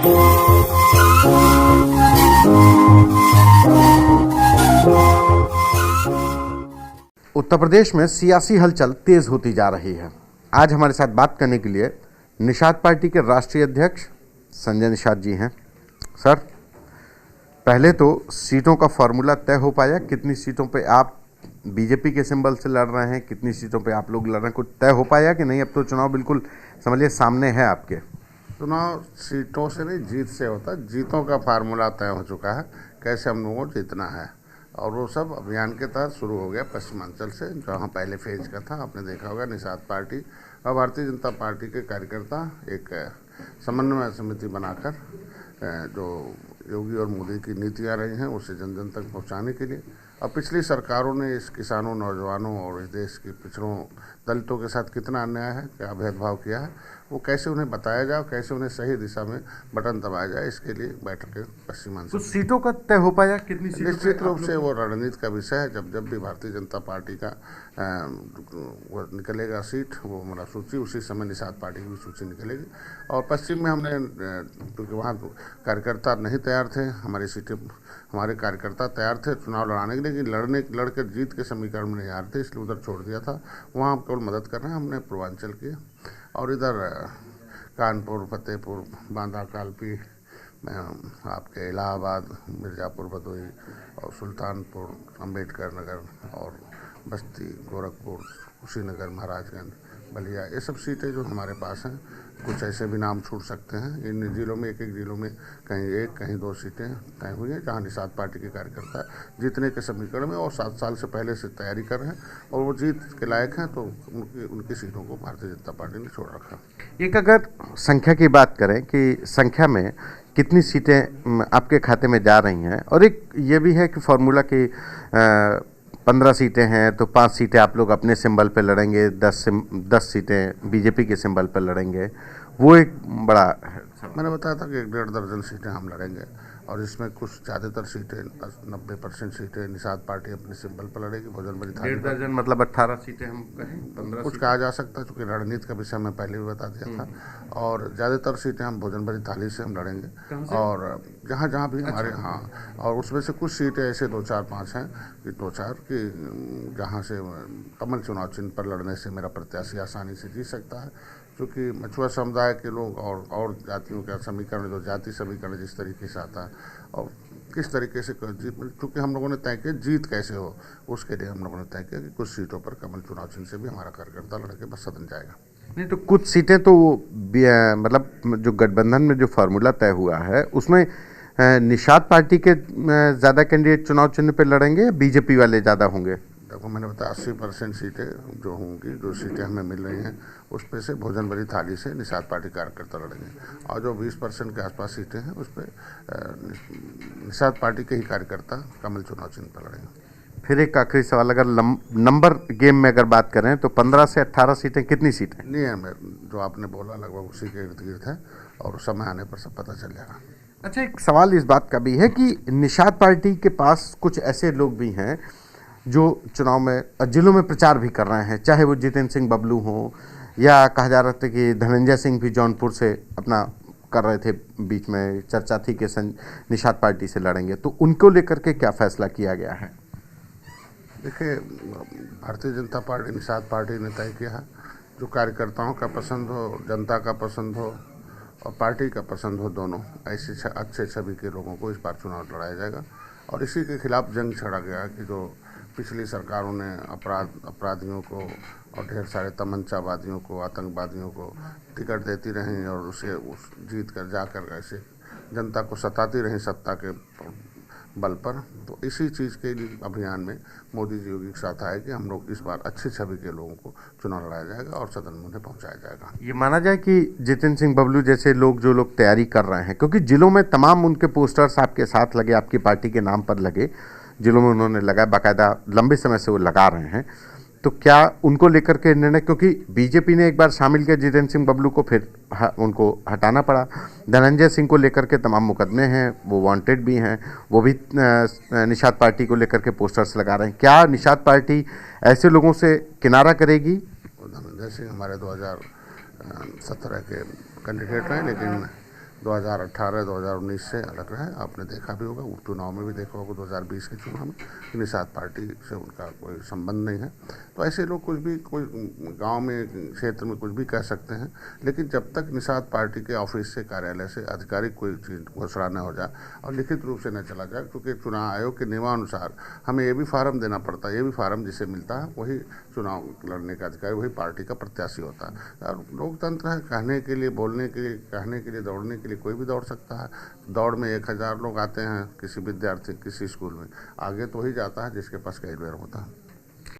उत्तर प्रदेश में सियासी हलचल तेज होती जा रही है। आज हमारे साथ बात करने के लिए निषाद पार्टी के राष्ट्रीय अध्यक्ष संजय निषाद जी हैं। सर, पहले तो सीटों का फॉर्मूला तय हो पाया? कितनी सीटों पे आप बीजेपी के सिंबल से लड़ रहे हैं, कितनी सीटों पे आप लोग लड़ रहे हैं, कुछ तय हो पाया कि नहीं? अब तो चुनाव बिल्कुल समझिए सामने है आपके। चुनाव सीटों से नहीं, जीत से होता है। जीतों का फार्मूला तय हो चुका है, कैसे हम लोगों को जीतना है, और वो सब अभियान के तहत शुरू हो गया पश्चिमांचल से, जहाँ पहले फेज का था। आपने देखा होगा निषाद पार्टी और भारतीय जनता पार्टी के कार्यकर्ता एक समन्वय समिति बनाकर जो योगी और मोदी की नीतियाँ रही हैं उसे जन जन तक पहुँचाने के लिए, और पिछली सरकारों ने इस किसानों, नौजवानों और इस देश के पिछड़ों दलितों के साथ कितना अन्याय है, क्या भेदभाव किया है, वो कैसे उन्हें बताया जाए, कैसे उन्हें सही दिशा में बटन दबाया जाए, इसके लिए बैठकें पश्चिमांचल। कुछ सीटों का तय हो पाया? कितनी सीटों? निश्चित रूप से वो रणनीति का विषय है। जब भी भारतीय जनता पार्टी का वो निकलेगा सीट, वो हमारा सूची, उसी समय निषाद पार्टी की सूची निकलेगी। और पश्चिम में हमने, क्योंकि वहाँ कार्यकर्ता नहीं तैयार थे, हमारी सीटें, हमारे कार्यकर्ता तैयार थे चुनाव लड़ाने के लिए, लेकिन लड़कर जीत के समीकरण में नहीं हार थे, इसलिए उधर छोड़ दिया था। वहाँ हम केवल मदद कर रहे हैं। हमने पूर्वांचल की और इधर कानपुर, फतेहपुर, बांदा, कालपी, आपके इलाहाबाद, मिर्ज़ापुर, भदोही और सुल्तानपुर, अम्बेडकर नगर और बस्ती, गोरखपुर, कुशीनगर, महाराजगंज, बलिया, ये सब सीटें जो हमारे पास हैं। कुछ ऐसे भी नाम छूट सकते हैं। इन जिलों में, एक एक जिलों में कहीं एक, कहीं दो सीटें तय हुई हैं, जहाँ निषाद पार्टी के कार्यकर्ता जीतने के समीकरण में और 7 साल से पहले से तैयारी कर रहे हैं, और वो जीत के लायक हैं, तो उनकी सीटों को भारतीय जनता पार्टी ने छोड़ रखा। एक अगर संख्या की बात करें कि संख्या में कितनी सीटें आपके खाते में जा रही हैं, और एक ये भी है कि फॉर्मूला की 15 सीटें हैं तो 5 सीटें आप लोग अपने सिंबल पे लड़ेंगे, 10 सीटें बीजेपी के सिंबल पे लड़ेंगे, वो एक बड़ा। मैंने बताया था कि 1.5 दर्जन सीटें हम लड़ेंगे, और इसमें कुछ ज़्यादातर सीटें, 90% सीटें निषाद पार्टी अपने सिंबल पर लड़ेगी। भोजन भरी थाली 1.5 दर्जन मतलब 18 सीटें हम कहें, 15 कुछ कहा जा सकता है, चूँकि रणनीति का विषय मैं पहले भी बता दिया था। और ज़्यादातर सीटें हम भोजन भरी थाली से हम लड़ेंगे, और जहाँ जहाँ भी हमारे, हाँ, और उसमें से कुछ सीटें ऐसे 2, 4, 5 हैं कि 2, 4 कि जहाँ से कमल चुनाव चिन्ह पर लड़ने से मेरा प्रत्याशी आसानी से जीत सकता है। क्योंकि मछुआ समुदाय के लोग और जातियों का समीकरण, जो जाति समीकरण जिस तरीके से आता है और किस तरीके से जीत, चूँकि हम लोगों ने तय किया जीत कैसे हो, उसके लिए हम लोगों ने तय किया कि कुछ सीटों पर कमल चुनाव चिन्ह से भी हमारा कार्यकर्ता लड़के बस सदन जाएगा। नहीं तो कुछ सीटें तो मतलब जो गठबंधन में जो फार्मूला तय हुआ है उसमें निषाद पार्टी के ज़्यादा कैंडिडेट चुनाव चिन्ह पे लड़ेंगे या बीजेपी वाले ज़्यादा होंगे? देखो, मैंने बताया 80% सीटें जो होंगी, जो सीटें हमें मिल रही हैं, उस पर से भोजन भरी थाली से निषाद पार्टी कार्यकर्ता लड़ेंगे, और जो 20% के आसपास सीटें हैं उस पर निषाद पार्टी के ही कार्यकर्ता कमल चुनाव चिन्ह पर लड़ेंगे। फिर एक आखिरी सवाल, अगर नंबर गेम में अगर बात करें तो 15 से 18 सीटें कितनी सीटें? नहीं है, मैं जो आपने बोला लगभग उसी के इर्द गिर्द है, और समय आने पर सब पता चल जाएगा। अच्छा, एक सवाल इस बात का भी है कि निषाद पार्टी के पास कुछ ऐसे लोग भी हैं जो चुनाव में, जिलों में प्रचार भी कर रहे हैं, चाहे वो जितेंद्र सिंह बबलू हों, या कहा जा रहा था कि धनंजय सिंह भी जौनपुर से अपना कर रहे थे, बीच में चर्चा थी कि निषाद पार्टी से लड़ेंगे, तो उनको लेकर के क्या फैसला किया गया है? देखिए, भारतीय जनता पार्टी, निषाद पार्टी ने तय किया है, जो कार्यकर्ताओं का पसंद हो, जनता का पसंद हो और पार्टी का पसंद हो, दोनों ऐसे अच्छे छवि के लोगों को इस बार चुनाव लड़ाया जाएगा। और इसी के खिलाफ जंग छड़ा गया कि जो पिछली सरकारों ने अपराधियों को और ढेर सारे तमंचावादियों को, आतंकवादियों को टिकट देती रहीं, और उसे जीत कर जाकर ऐसे जनता को सताती रहीं सत्ता के बल पर। तो इसी चीज़ के लिए अभियान में मोदी जी योगी के साथ आए कि हम लोग इस बार अच्छी छवि के लोगों को चुनाव लड़ाया जाएगा और सदन में उन्हें पहुँचाया जाएगा। ये माना जाए कि जितेंद्र सिंह बबलू जैसे लोग, जो लोग तैयारी कर रहे हैं, क्योंकि जिलों में तमाम उनके पोस्टर्स आपके साथ लगे, आपकी पार्टी के नाम पर लगे, जिलों में उन्होंने लगाया, बाकायदा लंबे समय से वो लगा रहे हैं, तो क्या उनको लेकर के निर्णय, क्योंकि बीजेपी ने एक बार शामिल किया जितेंद्र सिंह बबलू को, फिर उनको हटाना पड़ा। धनंजय सिंह को लेकर के तमाम मुकदमे हैं, वो वांटेड भी हैं, वो भी निषाद पार्टी को लेकर के पोस्टर्स लगा रहे हैं। क्या निषाद पार्टी ऐसे लोगों से किनारा करेगी? धनंजय सिंह हमारे 2017 के कैंडिडेट हैं, लेकिन 2018-2019 से अलग रहे। आपने देखा भी होगा, उपचुनाव में भी देखा होगा 2020 के चुनाव में कि निषाद पार्टी से उनका कोई संबंध नहीं है। तो ऐसे लोग कुछ भी, कोई गांव में, क्षेत्र में कुछ भी कह सकते हैं, लेकिन जब तक निषाद पार्टी के ऑफिस से, कार्यालय से आधिकारिक कोई चीज़ घोषणा न हो जाए और लिखित रूप से न चला जाए, क्योंकि चुनाव आयोग के नियमानुसार हमें ये भी फार्म देना पड़ता है, ये भी फार्म जिसे मिलता है वही चुनाव लड़ने का अधिकारी, वही पार्टी का प्रत्याशी होता है। और लोकतंत्र है, कहने के लिए, बोलने के लिए, कहने के लिए, दौड़ने के लिए कोई भी दौड़ सकता है। दौड़ में 1000 लोग आते हैं, किसी विद्यार्थी किसी स्कूल में, आगे तो वही जाता है जिसके पास कैरियर होता है।